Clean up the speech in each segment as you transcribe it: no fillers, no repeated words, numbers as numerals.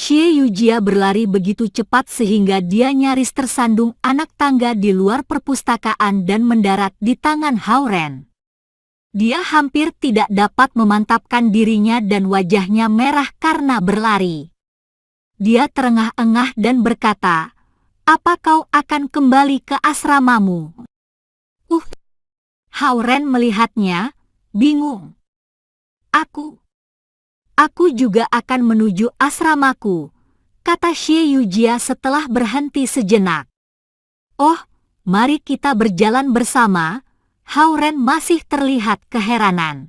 Xie Yujia berlari begitu cepat sehingga dia nyaris tersandung anak tangga di luar perpustakaan dan mendarat di tangan Hao Ren. Dia hampir tidak dapat memantapkan dirinya dan wajahnya merah karena berlari. Dia terengah-engah dan berkata, "Apa kau akan kembali ke asramamu?" Hao Ren melihatnya, bingung. Aku juga akan menuju asramaku," kata Xie Yujia setelah berhenti sejenak. "Oh, mari kita berjalan bersama." Hao Ren masih terlihat keheranan.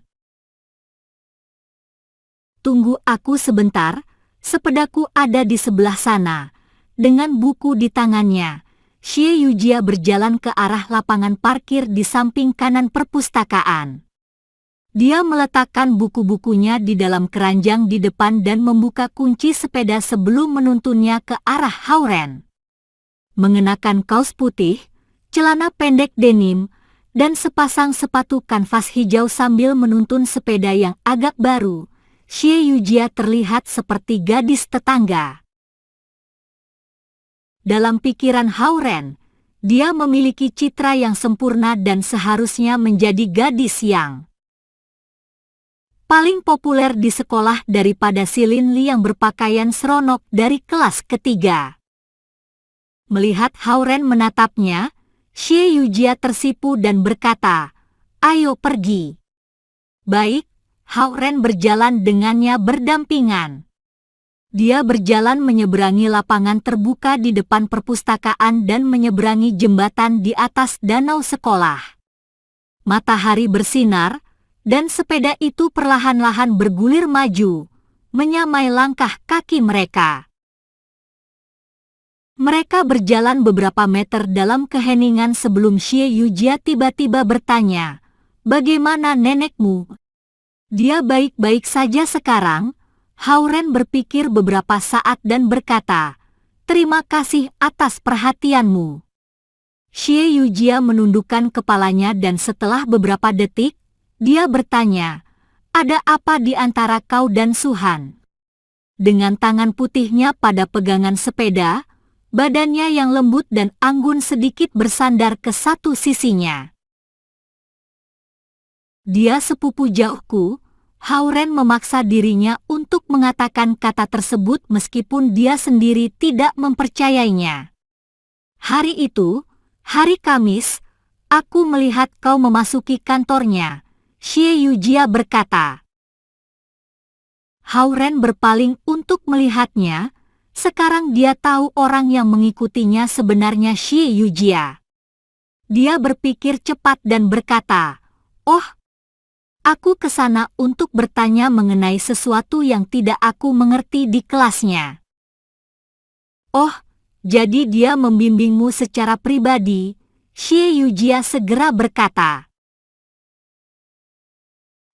"Tunggu aku sebentar, sepedaku ada di sebelah sana." Dengan buku di tangannya, Xie Yujia berjalan ke arah lapangan parkir di samping kanan perpustakaan. Dia meletakkan buku-bukunya di dalam keranjang di depan dan membuka kunci sepeda sebelum menuntunnya ke arah Hao Ren. Mengenakan kaos putih, celana pendek denim, dan sepasang sepatu kanvas hijau sambil menuntun sepeda yang agak baru, Xie Yujia terlihat seperti gadis tetangga. Dalam pikiran Hao Ren, dia memiliki citra yang sempurna dan seharusnya menjadi gadis yang paling populer di sekolah daripada si Lin Li yang berpakaian seronok dari kelas ketiga. Melihat Hao Ren menatapnya, Xie Yujia tersipu dan berkata, "Ayo pergi." "Baik." Hao Ren berjalan dengannya berdampingan. Dia berjalan menyeberangi lapangan terbuka di depan perpustakaan dan menyeberangi jembatan di atas danau sekolah. Matahari bersinar, dan sepeda itu perlahan-lahan bergulir maju, menyamai langkah kaki mereka. Mereka berjalan beberapa meter dalam keheningan sebelum Xie Yujia tiba-tiba bertanya, "Bagaimana nenekmu?" "Dia baik-baik saja sekarang." Hao Ren berpikir beberapa saat dan berkata, "Terima kasih atas perhatianmu." Xie Yujia menundukkan kepalanya dan setelah beberapa detik, dia bertanya, "Ada apa di antara kau dan Suhan?" Dengan tangan putihnya pada pegangan sepeda, badannya yang lembut dan anggun sedikit bersandar ke satu sisinya. "Dia sepupu jauhku." Hao Ren memaksa dirinya untuk mengatakan kata tersebut meskipun dia sendiri tidak mempercayainya. "Hari itu, hari Kamis, aku melihat kau memasuki kantornya," Xie Yujia berkata. Hao Ren berpaling untuk melihatnya. Sekarang dia tahu orang yang mengikutinya sebenarnya Xie Yujia. Dia berpikir cepat dan berkata, "Oh, aku ke sana untuk bertanya mengenai sesuatu yang tidak aku mengerti di kelasnya." "Oh, jadi dia membimbingmu secara pribadi?" Xie Yujia segera berkata.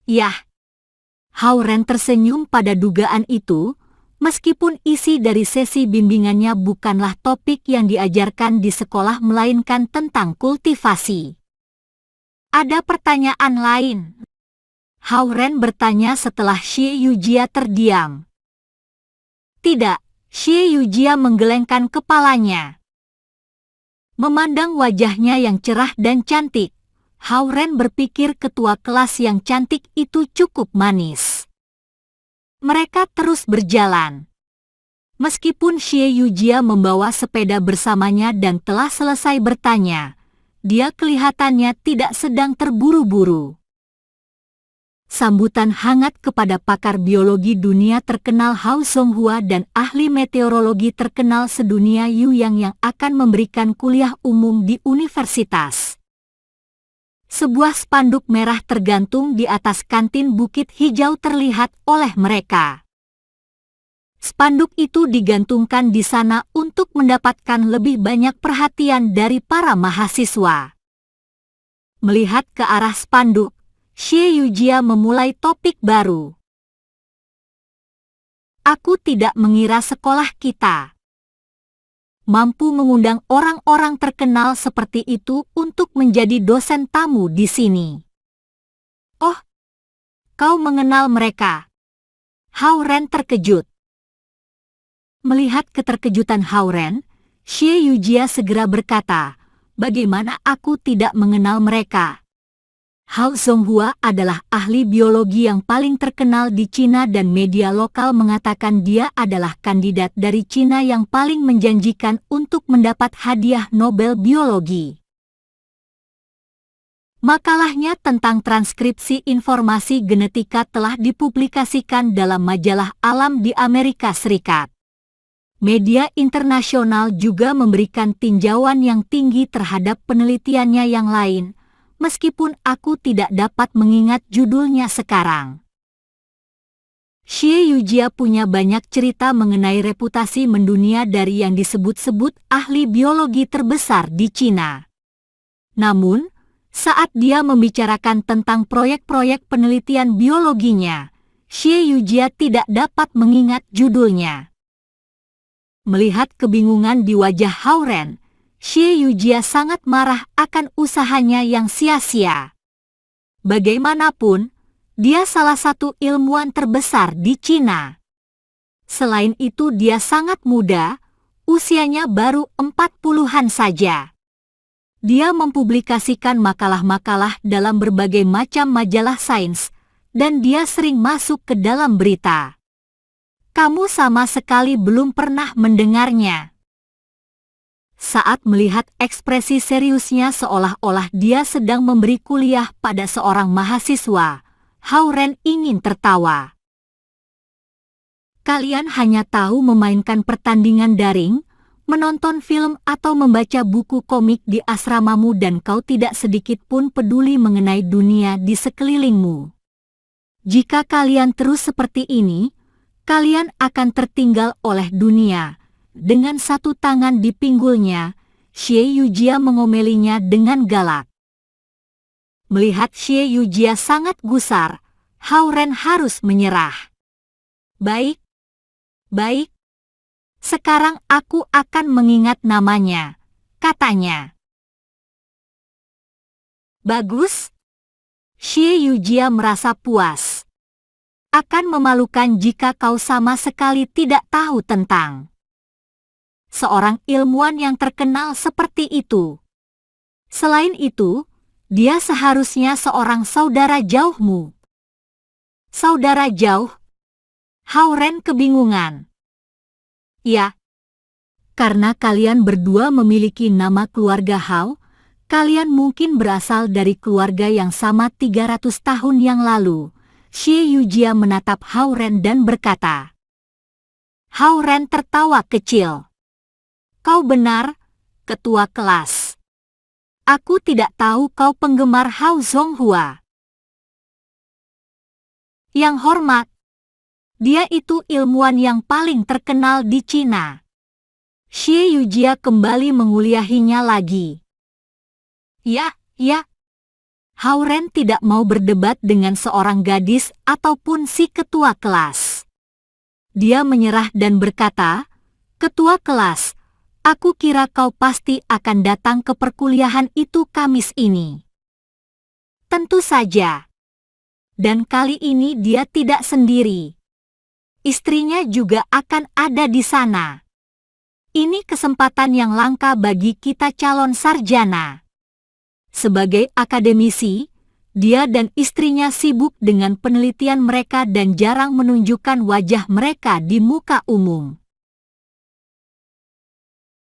"Yah." Hao Ren tersenyum pada dugaan itu, meskipun isi dari sesi bimbingannya bukanlah topik yang diajarkan di sekolah melainkan tentang kultivasi. "Ada pertanyaan lain?" Hao Ren bertanya setelah Xie Yujia terdiam. "Tidak." Xie Yujia menggelengkan kepalanya. Memandang wajahnya yang cerah dan cantik, Hao Ren berpikir ketua kelas yang cantik itu cukup manis. Mereka terus berjalan. Meskipun Xie Yujia membawa sepeda bersamanya dan telah selesai bertanya, dia kelihatannya tidak sedang terburu-buru. Sambutan hangat kepada pakar biologi dunia terkenal Hao Songhua dan ahli meteorologi terkenal sedunia Yu yang akan memberikan kuliah umum di universitas. Sebuah spanduk merah tergantung di atas kantin Bukit Hijau terlihat oleh mereka. Spanduk itu digantungkan di sana untuk mendapatkan lebih banyak perhatian dari para mahasiswa. Melihat ke arah spanduk, Xie Yujia memulai topik baru. "Aku tidak mengira sekolah kita mampu mengundang orang-orang terkenal seperti itu untuk menjadi dosen tamu di sini." "Oh, kau mengenal mereka?" Hao Ren terkejut. Melihat keterkejutan Hao-Ren, Xie Yujia segera berkata, "Bagaimana aku tidak mengenal mereka?" Hao Zonghua adalah ahli biologi yang paling terkenal di Cina dan media lokal mengatakan dia adalah kandidat dari Cina yang paling menjanjikan untuk mendapat hadiah Nobel Biologi. Makalahnya tentang transkripsi informasi genetika telah dipublikasikan dalam majalah Alam di Amerika Serikat. Media internasional juga memberikan tinjauan yang tinggi terhadap penelitiannya yang lain, meskipun aku tidak dapat mengingat judulnya sekarang. Xie Yujia punya banyak cerita mengenai reputasi mendunia dari yang disebut-sebut ahli biologi terbesar di Cina. Namun, saat dia membicarakan tentang proyek-proyek penelitian biologinya, Xie Yujia tidak dapat mengingat judulnya. Melihat kebingungan di wajah Hao-Ren, Xie Yujia sangat marah akan usahanya yang sia-sia. Bagaimanapun, dia salah satu ilmuwan terbesar di Cina. Selain itu dia sangat muda, usianya baru 40-an saja. Dia mempublikasikan makalah-makalah dalam berbagai macam majalah sains, dan dia sering masuk ke dalam berita. Kamu sama sekali belum pernah mendengarnya. Saat melihat ekspresi seriusnya seolah-olah dia sedang memberi kuliah pada seorang mahasiswa, Hao-Ren ingin tertawa. Kalian hanya tahu memainkan pertandingan daring, menonton film atau membaca buku komik di asramamu dan kau tidak sedikit pun peduli mengenai dunia di sekelilingmu. Jika kalian terus seperti ini, kalian akan tertinggal oleh dunia. Dengan satu tangan di pinggulnya, Xie Yujia mengomelinya dengan galak. Melihat Xie Yujia sangat gusar, Hao-Ren harus menyerah. Baik, baik. Sekarang aku akan mengingat namanya, katanya. Bagus. Xie Yujia merasa puas. Akan memalukan jika kau sama sekali tidak tahu tentang seorang ilmuwan yang terkenal seperti itu. Selain itu, dia seharusnya seorang saudara jauhmu. Saudara jauh? Hao-Ren kebingungan. Ya, karena kalian berdua memiliki nama keluarga Hao, kalian mungkin berasal dari keluarga yang sama 300 tahun yang lalu. Xie Yujia menatap Hao-Ren dan berkata. Hao-Ren tertawa kecil. Kau benar, ketua kelas. Aku tidak tahu kau penggemar Hao Zonghua. Yang hormat, dia itu ilmuwan yang paling terkenal di Cina. Xie Yujia kembali menguliahinya lagi. Ya. Hao-Ren tidak mau berdebat dengan seorang gadis ataupun si ketua kelas. Dia menyerah dan berkata, Ketua kelas, aku kira kau pasti akan datang ke perkuliahan itu Kamis ini. Tentu saja. Dan kali ini dia tidak sendiri. Istrinya juga akan ada di sana. Ini kesempatan yang langka bagi kita calon sarjana. Sebagai akademisi, dia dan istrinya sibuk dengan penelitian mereka dan jarang menunjukkan wajah mereka di muka umum.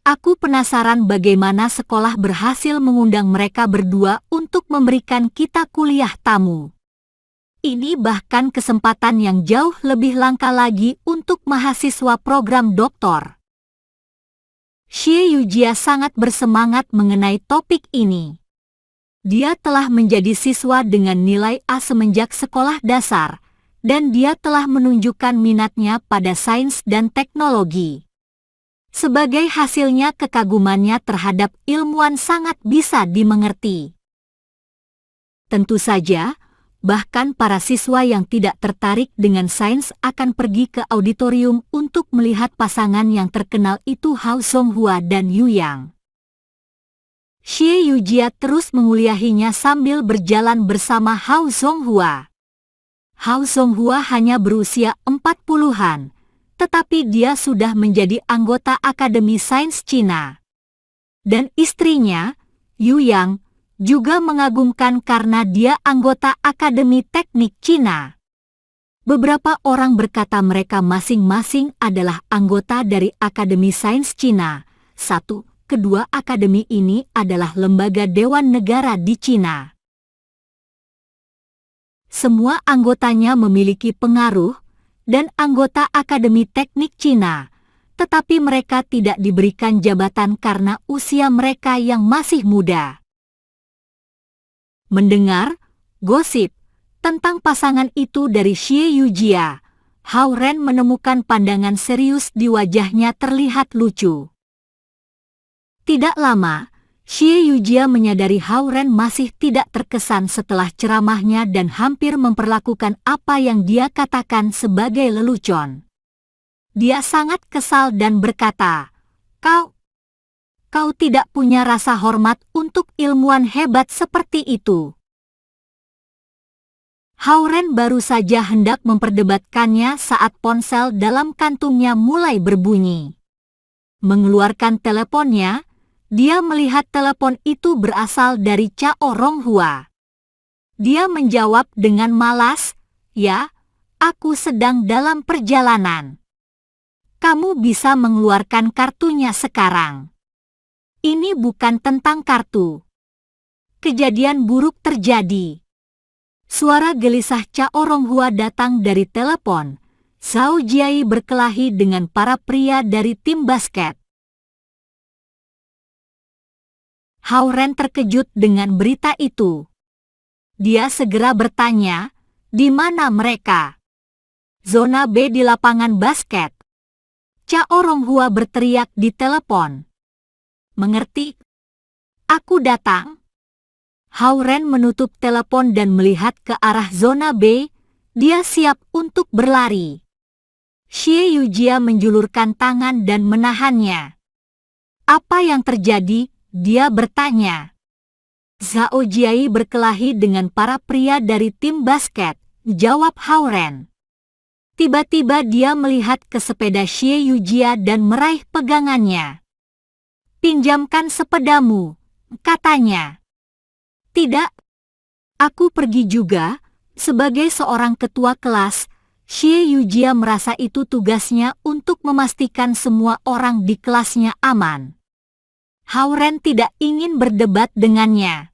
Aku penasaran bagaimana sekolah berhasil mengundang mereka berdua untuk memberikan kita kuliah tamu. Ini bahkan kesempatan yang jauh lebih langka lagi untuk mahasiswa program doktor. Xie Yujia sangat bersemangat mengenai topik ini. Dia telah menjadi siswa dengan nilai A semenjak sekolah dasar, dan dia telah menunjukkan minatnya pada sains dan teknologi. Sebagai hasilnya kekagumannya terhadap ilmuwan sangat bisa dimengerti. Tentu saja, bahkan para siswa yang tidak tertarik dengan sains akan pergi ke auditorium untuk melihat pasangan yang terkenal itu Hao Zonghua dan Yu Yang. Xie Yujia terus menguliahinya sambil berjalan bersama Hao Zonghua. Hao Zonghua hanya berusia 40-an, tetapi dia sudah menjadi anggota Akademi Sains Cina. Dan istrinya, Yu Yang, juga mengagumkan karena dia anggota Akademi Teknik Cina. Beberapa orang berkata mereka masing-masing adalah anggota dari Akademi Sains Cina. Kedua akademi ini adalah lembaga dewan negara di Cina. Semua anggotanya memiliki pengaruh dan anggota Akademi Teknik Cina, tetapi mereka tidak diberikan jabatan karena usia mereka yang masih muda. Mendengar gosip tentang pasangan itu dari Xie Yujia, Hao Ren menemukan pandangan serius di wajahnya terlihat lucu. Tidak lama, Xie Yujia menyadari Hao Ren masih tidak terkesan setelah ceramahnya dan hampir memperlakukan apa yang dia katakan sebagai lelucon. Dia sangat kesal dan berkata, Kau tidak punya rasa hormat untuk ilmuwan hebat seperti itu. Hao Ren baru saja hendak memperdebatkannya saat ponsel dalam kantungnya mulai berbunyi. Mengeluarkan teleponnya, dia melihat telepon itu berasal dari Cao Ronghua. Dia menjawab dengan malas, "Ya, aku sedang dalam perjalanan. Kamu bisa mengeluarkan kartunya sekarang. Ini bukan tentang kartu. Kejadian buruk terjadi." Suara gelisah Cao Ronghua datang dari telepon. Zhao Jiai berkelahi dengan para pria dari tim basket. Hao Ren terkejut dengan berita itu. Dia segera bertanya, di mana mereka? Zona B di lapangan basket. Cao Ronghua berteriak di telepon. Mengerti? Aku datang. Hao Ren menutup telepon dan melihat ke arah zona B. Dia siap untuk berlari. Xie Yujia menjulurkan tangan dan menahannya. Apa yang terjadi? Dia bertanya. Zhao Jiai berkelahi dengan para pria dari tim basket, jawab Hao Ren. Tiba-tiba dia melihat ke sepeda Xie Yujia dan meraih pegangannya. Pinjamkan sepedamu, katanya. Tidak, aku pergi juga. Sebagai seorang ketua kelas, Xie Yujia merasa itu tugasnya untuk memastikan semua orang di kelasnya aman. Hao Ren tidak ingin berdebat dengannya.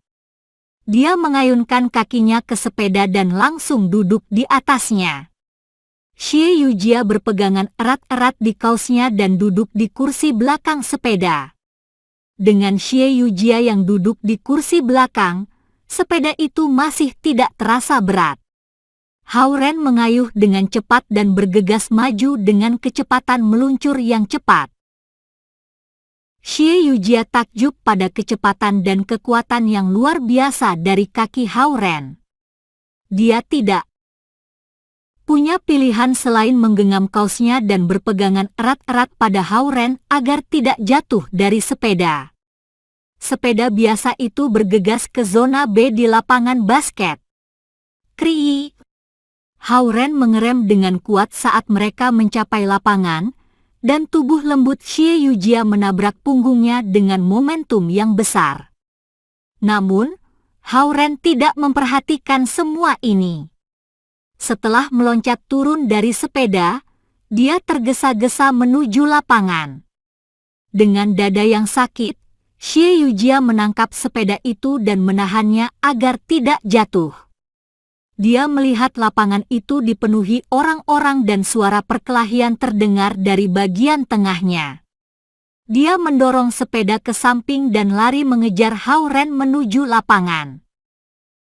Dia mengayunkan kakinya ke sepeda dan langsung duduk di atasnya. Xie Yujia berpegangan erat-erat di kaosnya dan duduk di kursi belakang sepeda. Dengan Xie Yujia yang duduk di kursi belakang, sepeda itu masih tidak terasa berat. Hao Ren mengayuh dengan cepat dan bergegas maju dengan kecepatan meluncur yang cepat. Xie Yujia takjub pada kecepatan dan kekuatan yang luar biasa dari kaki Hao Ren. Dia tidak punya pilihan selain menggenggam kaosnya dan berpegangan erat-erat pada Hao Ren agar tidak jatuh dari sepeda. Sepeda biasa itu bergegas ke zona B di lapangan basket. Krii! Hao Ren mengerem dengan kuat saat mereka mencapai lapangan, dan tubuh lembut Xie Yujia menabrak punggungnya dengan momentum yang besar. Namun, Hao Ren tidak memperhatikan semua ini. Setelah meloncat turun dari sepeda, dia tergesa-gesa menuju lapangan. Dengan dada yang sakit, Xie Yujia menangkap sepeda itu dan menahannya agar tidak jatuh. Dia melihat lapangan itu dipenuhi orang-orang dan suara perkelahian terdengar dari bagian tengahnya. Dia mendorong sepeda ke samping dan lari mengejar Hao Ren menuju lapangan.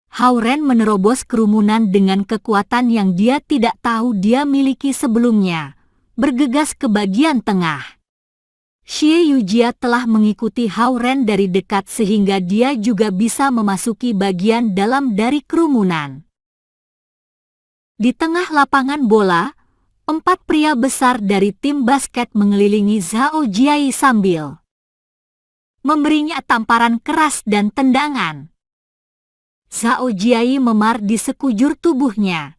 Hao Ren menerobos kerumunan dengan kekuatan yang dia tidak tahu dia miliki sebelumnya, bergegas ke bagian tengah. Xie Yujia telah mengikuti Hao Ren dari dekat sehingga dia juga bisa memasuki bagian dalam dari kerumunan. Di tengah lapangan bola, 4 pria besar dari tim basket mengelilingi Zhao Jiai sambil memberinya tamparan keras dan tendangan. Zhao Jiai memar di sekujur tubuhnya.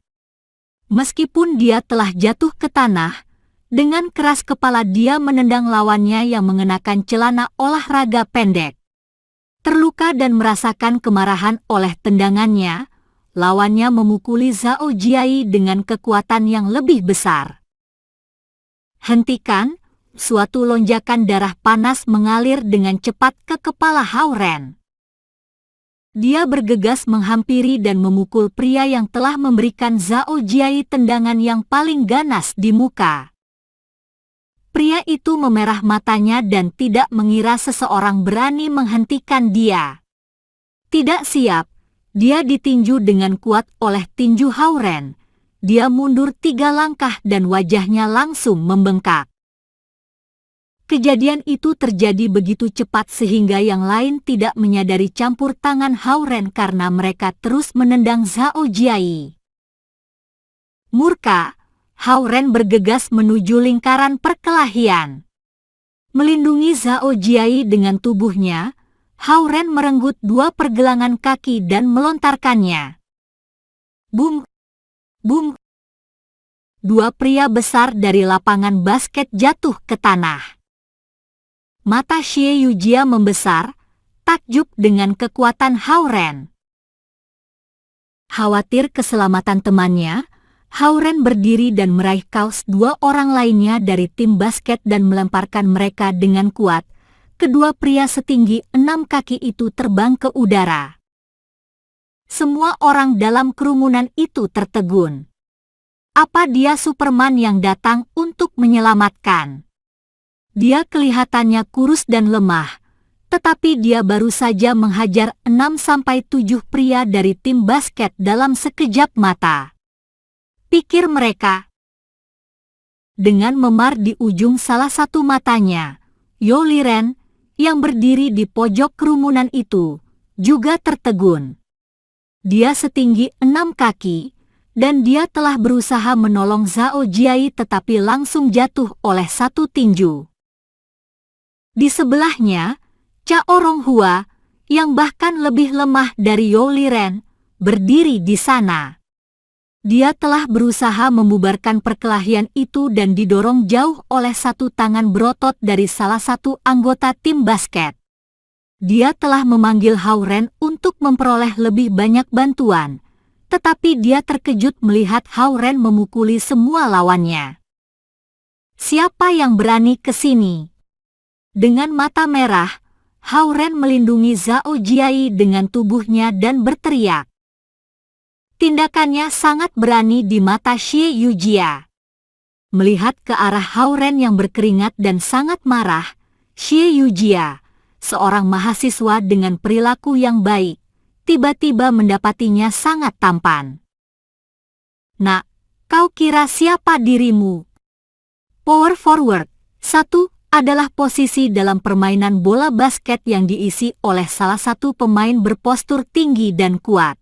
Meskipun dia telah jatuh ke tanah, Dengan keras kepala dia menendang lawannya yang mengenakan celana olahraga pendek. Terluka dan merasakan kemarahan oleh tendangannya, lawannya memukuli Zhao Jiai dengan kekuatan yang lebih besar. Hentikan! Suatu lonjakan darah panas mengalir dengan cepat ke kepala Hao Ren. Dia bergegas menghampiri dan memukul pria yang telah memberikan Zhao Jiai tendangan yang paling ganas di muka. Pria itu memerah matanya dan tidak mengira seseorang berani menghentikan dia. Tidak siap, dia ditinju dengan kuat oleh tinju Hao Ren. Dia mundur 3 langkah dan wajahnya langsung membengkak. Kejadian itu terjadi begitu cepat sehingga yang lain tidak menyadari campur tangan Hao Ren karena mereka terus menendang Zhao Jiai. Murka, Hao Ren bergegas menuju lingkaran perkelahian. Melindungi Zhao Jiai dengan tubuhnya, Hao Ren merenggut 2 pergelangan kaki dan melontarkannya. Bum! Bum! 2 pria besar dari lapangan basket jatuh ke tanah. Mata Xie Yujia membesar, takjub dengan kekuatan Hao Ren. Khawatir keselamatan temannya, Hao Ren berdiri dan meraih kaos 2 orang lainnya dari tim basket dan melemparkan mereka dengan kuat. Kedua pria setinggi 6 kaki itu terbang ke udara. Semua orang dalam kerumunan itu tertegun. Apa dia Superman yang datang untuk menyelamatkan? Dia kelihatannya kurus dan lemah, tetapi dia baru saja menghajar 6-7 pria dari tim basket dalam sekejap mata. Pikir mereka. Dengan memar di ujung salah satu matanya, Yo Liren, yang berdiri di pojok kerumunan itu, juga tertegun. Dia setinggi 6 kaki, dan dia telah berusaha menolong Zhao Jiai tetapi langsung jatuh oleh satu tinju. Di sebelahnya, Cha Oronghua, yang bahkan lebih lemah dari Yo Liren, berdiri di sana. Dia telah berusaha membubarkan perkelahian itu dan didorong jauh oleh satu tangan berotot dari salah satu anggota tim basket. Dia telah memanggil Hao Ren untuk memperoleh lebih banyak bantuan, tetapi dia terkejut melihat Hao Ren memukuli semua lawannya. Siapa yang berani ke sini? Dengan mata merah, Hao Ren melindungi Zhao Jiai dengan tubuhnya dan berteriak. Tindakannya sangat berani di mata Xie Yujia. Melihat ke arah Hao Ren yang berkeringat dan sangat marah, Xie Yujia, seorang mahasiswa dengan perilaku yang baik, tiba-tiba mendapatinya sangat tampan. Nak, kau kira siapa dirimu? Power forward, 1 adalah posisi dalam permainan bola basket yang diisi oleh salah satu pemain berpostur tinggi dan kuat.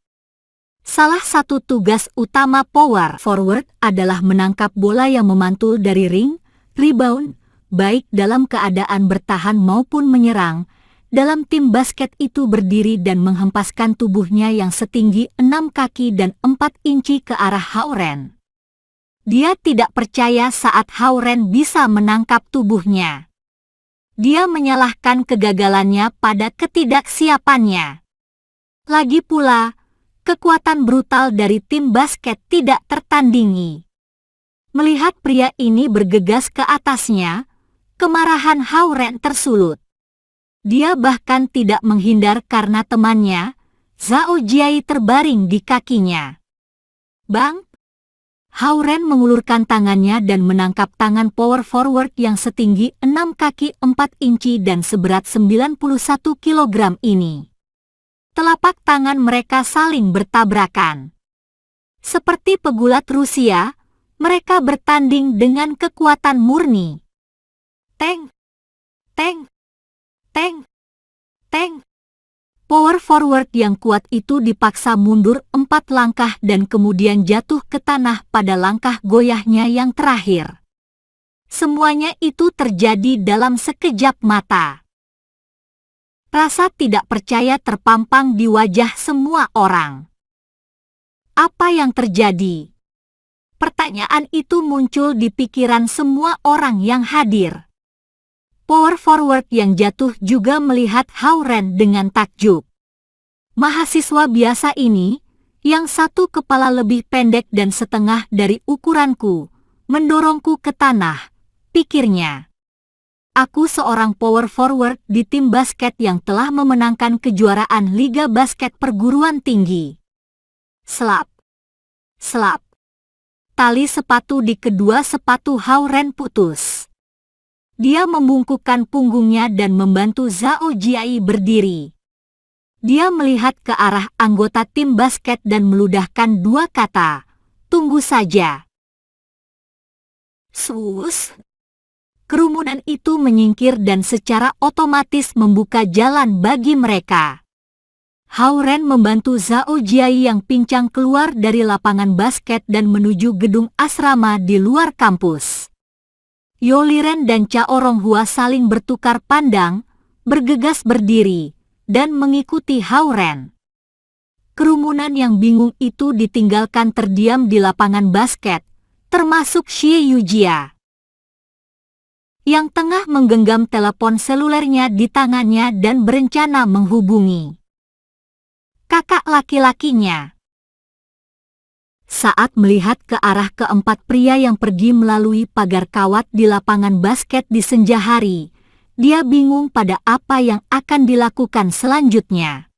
Salah satu tugas utama power forward adalah menangkap bola yang memantul dari ring, rebound, baik dalam keadaan bertahan maupun menyerang. Dalam tim basket itu berdiri dan menghempaskan tubuhnya yang setinggi 6 kaki dan 4 inci ke arah Hao Ren. Dia tidak percaya saat Hao Ren bisa menangkap tubuhnya. Dia menyalahkan kegagalannya pada ketidaksiapannya. Lagi pula, kekuatan brutal dari tim basket tidak tertandingi. Melihat pria ini bergegas ke atasnya, kemarahan Hao Ren tersulut. Dia bahkan tidak menghindar karena temannya, Zhao Jiai, terbaring di kakinya. Bang! Hao Ren mengulurkan tangannya dan menangkap tangan power forward yang setinggi 6 kaki 4 inci dan seberat 91 kg ini. Telapak tangan mereka saling bertabrakan. Seperti pegulat Rusia, mereka bertanding dengan kekuatan murni. Teng! Teng! Teng! Teng! Power forward yang kuat itu dipaksa mundur 4 langkah dan kemudian jatuh ke tanah pada langkah goyahnya yang terakhir. Semuanya itu terjadi dalam sekejap mata. Rasa tidak percaya terpampang di wajah semua orang. Apa yang terjadi? Pertanyaan itu muncul di pikiran semua orang yang hadir. Power forward yang jatuh juga melihat Howren dengan takjub. Mahasiswa biasa ini, yang satu kepala lebih pendek dan setengah dari ukuranku, mendorongku ke tanah, pikirnya. Aku seorang power forward di tim basket yang telah memenangkan kejuaraan Liga Basket Perguruan Tinggi. Slap. Slap. Tali sepatu di kedua sepatu Howren putus. Dia membungkukkan punggungnya dan membantu Zhao Jiai berdiri. Dia melihat ke arah anggota tim basket dan meludahkan dua kata, "Tunggu saja." Sus. Kerumunan itu menyingkir dan secara otomatis membuka jalan bagi mereka. Howren membantu Zhao Jiai yang pincang keluar dari lapangan basket dan menuju gedung asrama di luar kampus. Yoliren dan Chaoronghua saling bertukar pandang, bergegas berdiri, dan mengikuti Howren. Kerumunan yang bingung itu ditinggalkan terdiam di lapangan basket, termasuk Xie Yujia, yang tengah menggenggam telepon selulernya di tangannya dan berencana menghubungi kakak laki-lakinya. Saat melihat ke arah keempat pria yang pergi melalui pagar kawat di lapangan basket di senja hari, dia bingung pada apa yang akan dilakukan selanjutnya.